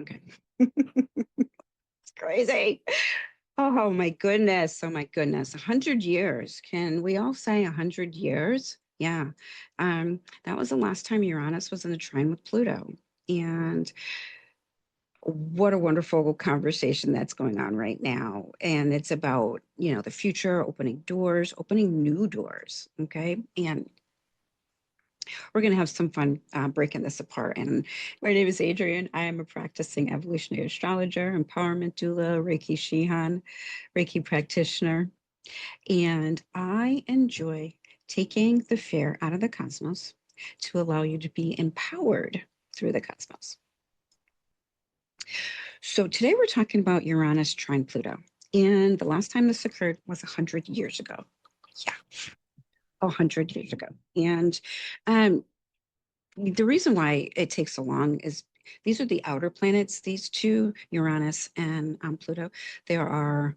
Okay. It's crazy. Oh my goodness. Oh my goodness. 100 years. Can we all say 100 years? Yeah. That was the last time Uranus was in a trine with Pluto. And what a wonderful conversation that's going on right now. And it's about, the future, opening doors, opening new doors. Okay. And we're going to have some fun breaking this apart. And my name is Adrienne. I am a practicing evolutionary astrologer, empowerment doula, Reiki Shihan, Reiki practitioner. And I enjoy taking the fear out of the cosmos to allow you to be empowered through the cosmos. So today we're talking about Uranus trine Pluto. And the last time this occurred was 100 years ago. Yeah, 100 years ago. And the reason why it takes so long is these are the outer planets, these two, Uranus and Pluto. There are,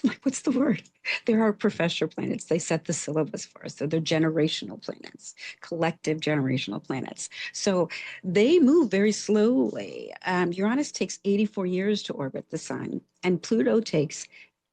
like, what's the word? There are professor planets. They set the syllabus for us. So they're generational planets, collective generational planets. So they move very slowly. Uranus takes 84 years to orbit the sun, and Pluto takes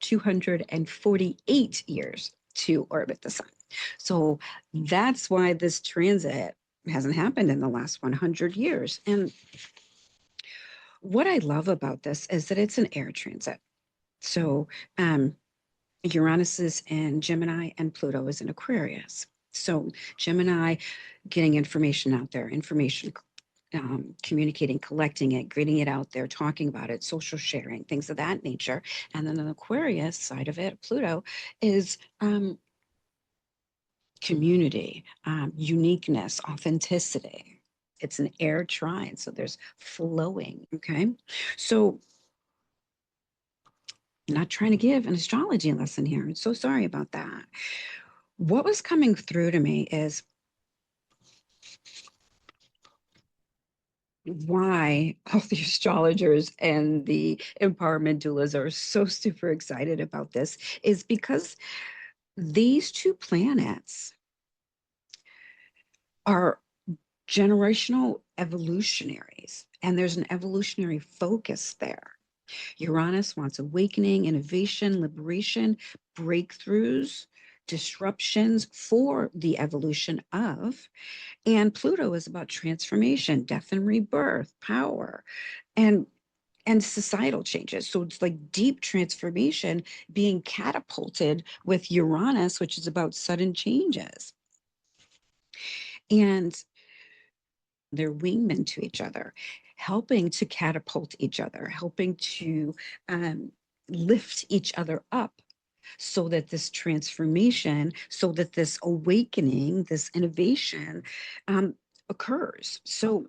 248 years to orbit the sun. So that's why this transit hasn't happened in the last 100 years. And what I love about this is that it's an air transit. So Uranus is in Gemini and Pluto is in Aquarius. So Gemini, getting information out there, information communicating, collecting it, getting it out there, talking about it, social sharing, things of that nature. And then the Aquarius side of it, Pluto, is community, uniqueness, authenticity. It's an air trine, so there's flowing. Okay, so I'm not trying to give an astrology lesson here. I'm so sorry about that. What was coming through to me is why all the astrologers and the empowerment doulas are so super excited about this is because these two planets are generational evolutionaries, and there's an evolutionary focus there. Uranus wants awakening, innovation, liberation, breakthroughs, disruptions for the evolution of. And Pluto is about transformation, death and rebirth, power, and societal changes. So it's like deep transformation being catapulted with Uranus, which is about sudden changes. And they're wingmen to each other, helping to catapult each other, helping to lift each other up so that this transformation, so that this awakening, this innovation occurs. So,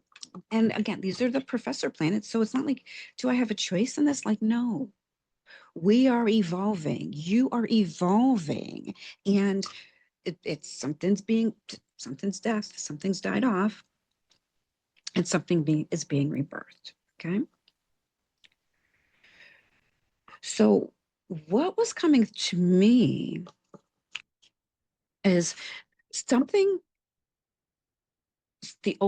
and again, these are the professor planets. So it's not like, do I have a choice in this? Like, no, we are evolving. You are evolving. And it's something's death, something's died off, and is being rebirthed. Okay. So what was coming to me is something,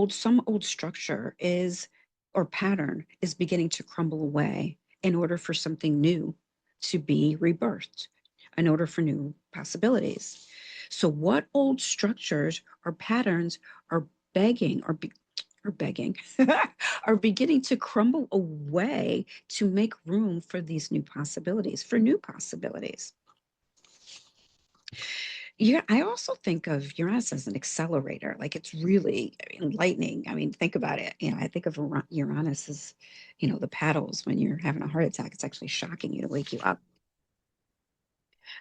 some old structure is, or pattern is beginning to crumble away in order for something new to be rebirthed, in order for new possibilities. So what old structures or patterns are begging or begging are beginning to crumble away to make room for these new possibilities, for new possibilities. Yeah, I also think of Uranus as an accelerator. Like it's really, enlightening. I mean, think about it. I think of Uranus as, the paddles when you're having a heart attack. It's actually shocking you to wake you up.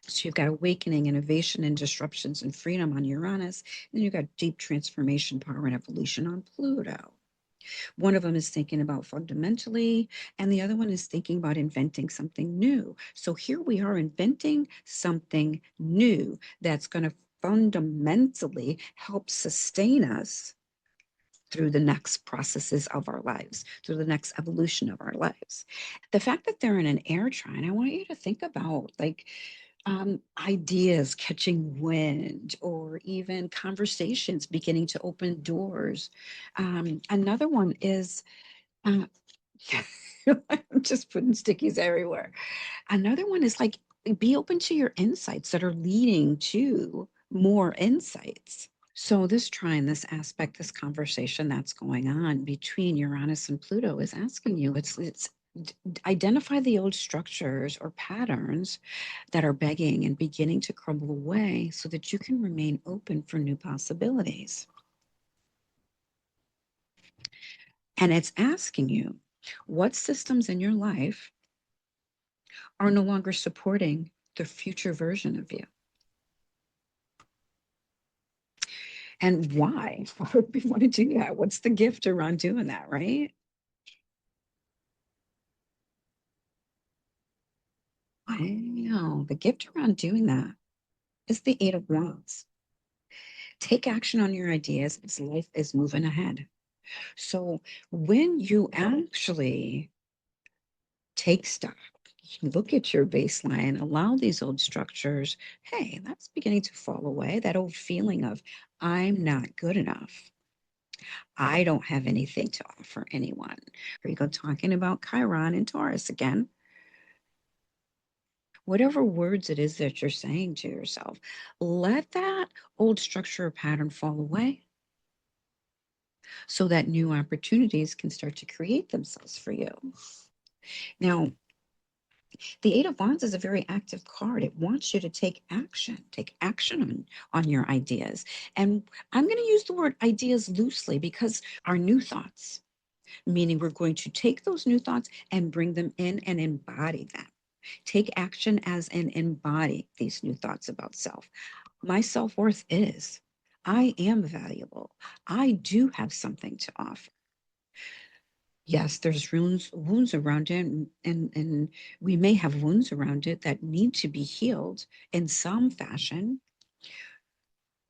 So you've got awakening, innovation, and disruptions and freedom on Uranus. And then you've got deep transformation, power, and evolution on Pluto. One of them is thinking about fundamentally, and the other one is thinking about inventing something new. So here we are inventing something new that's going to fundamentally help sustain us through the next processes of our lives, through the next evolution of our lives. The fact that they're in an air trine, I want you to think about, like, ideas catching wind, or even conversations beginning to open doors. Another one is, uh, I'm just putting stickies everywhere. Another one is like, be open to your insights that are leading to more insights. So this trine, this aspect, this conversation that's going on between Uranus and Pluto is asking you, it's identify the old structures or patterns that are begging and beginning to crumble away so that you can remain open for new possibilities. And it's asking you, what systems in your life are no longer supporting the future version of you? And why? Why would we want to do that? What's the gift around doing that, right? I know the gift around doing that is the Eight of Wands. Take action on your ideas as life is moving ahead. So when you actually take stock, look at your baseline, allow these old structures, hey, that's beginning to fall away. That old feeling of, I'm not good enough. I don't have anything to offer anyone. Here you go, talking about Chiron and Taurus again. Whatever words it is that you're saying to yourself, let that old structure or pattern fall away so that new opportunities can start to create themselves for you. Now, the Eight of Wands is a very active card. It wants you to take action on your ideas. And I'm going to use the word ideas loosely because our new thoughts, meaning we're going to take those new thoughts and bring them in and embody them. Take action as in embody these new thoughts about self. My self-worth is, I am valuable. I do have something to offer. Yes, there's wounds around it, and we may have wounds around it that need to be healed in some fashion.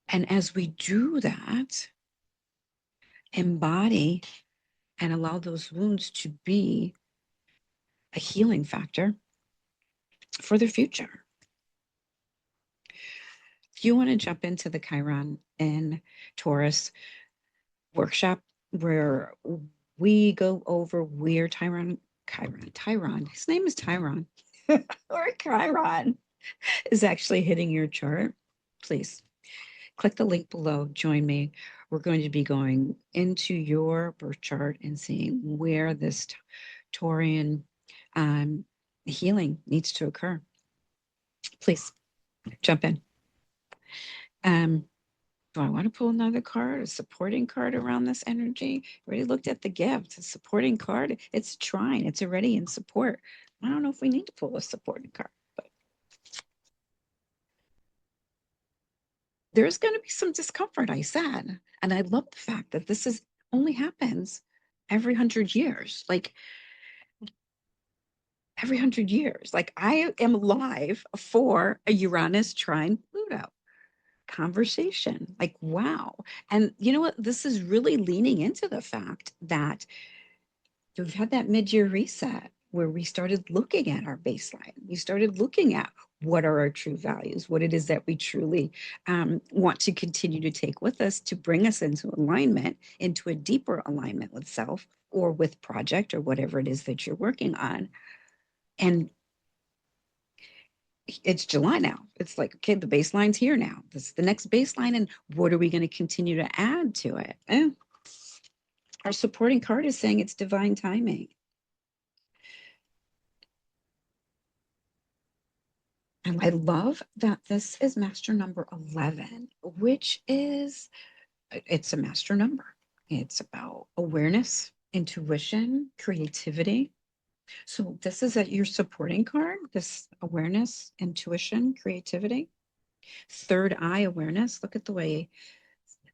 And as we do that, embody and allow those wounds to be a healing factor for the future. If you want to jump into the Chiron and Taurus workshop where we go over where Chiron, his name is Chiron, or Chiron is actually hitting your chart, please click the link below, join me. We're going to be going into your birth chart and seeing where this Taurian healing needs to occur. Please jump in. Do I want to pull another card, a supporting card around this energy? Already looked at the gift, a supporting card. It's trine. It's already in support. I don't know if we need to pull a supporting card, but there's going to be some discomfort, I said. And I love the fact that this is only happens every 100 years. Like every 100 years. Like I am alive for a Uranus trine Pluto conversation. Like, wow. And you know what? This is really leaning into the fact that we've had that mid-year reset where we started looking at our baseline. We started looking at what are our true values, what it is that we truly want to continue to take with us to bring us into alignment, into a deeper alignment with self or with project or whatever it is that you're working on. And it's July now. It's like, okay, the baseline's here now. This is the next baseline. And what are we going to continue to add to it? Our supporting card is saying it's divine timing. And I love that this is master number 11, which is, it's a master number. It's about awareness, intuition, creativity. So this is your supporting card, this awareness, intuition, creativity. Third eye awareness. Look at the way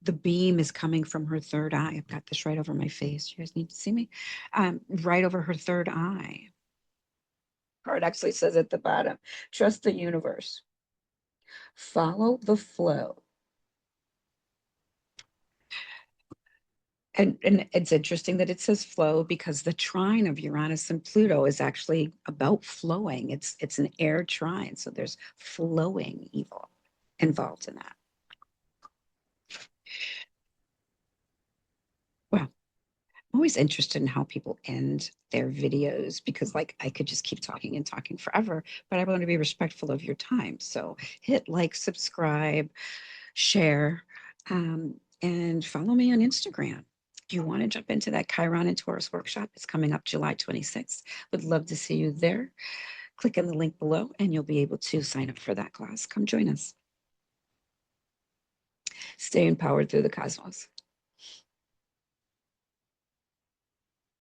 the beam is coming from her third eye. I've got this right over my face. You guys need to see me. Right over her third eye. Card actually says at the bottom, trust the universe. Follow the flow. And it's interesting that it says flow because the trine of Uranus and Pluto is actually about flowing. It's an air trine, so there's flowing evil involved in that. Well, I'm always interested in how people end their videos because, like, I could just keep talking and talking forever, but I want to be respectful of your time. So hit like, subscribe, share, and follow me on Instagram. If you want to jump into that Chiron and Taurus workshop, it's coming up July 26th. Would love to see you there. Click on the link below and you'll be able to sign up for that class. Come join us. Stay empowered through the cosmos.